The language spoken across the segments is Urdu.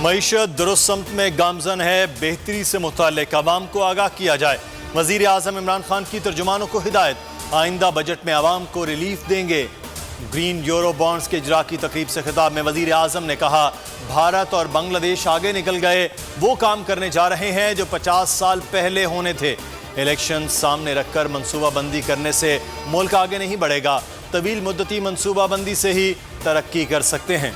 معیشت درست سمت میں گامزن ہے، بہتری سے متعلق عوام کو آگاہ کیا جائے۔ وزیر اعظم عمران خان کی ترجمانوں کو ہدایت، آئندہ بجٹ میں عوام کو ریلیف دیں گے۔ گرین یورو بانڈز کے اجرا کی تقریب سے خطاب میں وزیر اعظم نے کہا، بھارت اور بنگلہ دیش آگے نکل گئے، وہ کام کرنے جا رہے ہیں جو 50 سال پہلے ہونے تھے۔ الیکشن سامنے رکھ کر منصوبہ بندی کرنے سے ملک آگے نہیں بڑھے گا، طویل مدتی منصوبہ بندی سے ہی ترقی کر سکتے ہیں۔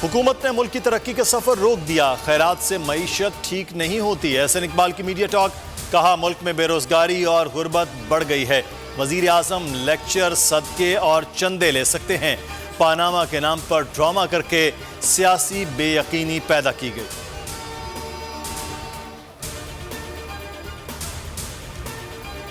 حکومت نے ملک کی ترقی کا سفر روک دیا، خیرات سے معیشت ٹھیک نہیں ہوتی۔ احسن اقبال کی میڈیا ٹاک، کہا ملک میں بے روزگاری اور غربت بڑھ گئی ہے۔ وزیر اعظم لیکچر، صدقے اور چندے لے سکتے ہیں، پاناما کے نام پر ڈرامہ کر کے سیاسی بے یقینی پیدا کی گئی۔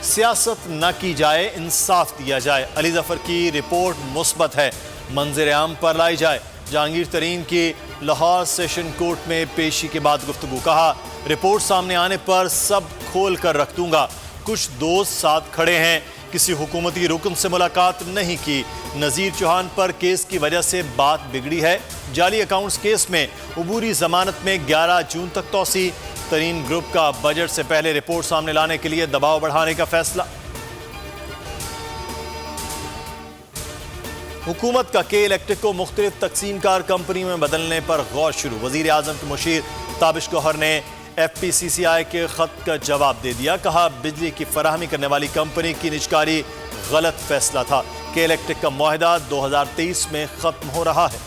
سیاست نہ کی جائے، انصاف دیا جائے۔ علی ظفر کی رپورٹ مثبت ہے، منظر عام پر لائی جائے۔ جہانگیر ترین کی لاہور سیشن کورٹ میں پیشی کے بعد گفتگو، کہا رپورٹ سامنے آنے پر سب کھول کر رکھ دوں گا۔ کچھ دوست ساتھ کھڑے ہیں، کسی حکومتی رکن سے ملاقات نہیں کی۔ نذیر چوہان پر کیس کی وجہ سے بات بگڑی ہے۔ جعلی اکاؤنٹس کیس میں عبوری ضمانت میں 11 جون تک توسیع۔ ترین گروپ کا بجٹ سے پہلے رپورٹ سامنے لانے کے لیے دباؤ بڑھانے کا فیصلہ۔ حکومت کا کے الیکٹرک کو مختلف تقسیم کار کمپنی میں بدلنے پر غور شروع۔ وزیر اعظم کے مشیر تابش گوہر نے ایف پی سی سی آئی کے خط کا جواب دے دیا، کہا بجلی کی فراہمی کرنے والی کمپنی کی نجکاری غلط فیصلہ تھا۔ کے الیکٹرک کا معاہدہ 2023 میں ختم ہو رہا ہے۔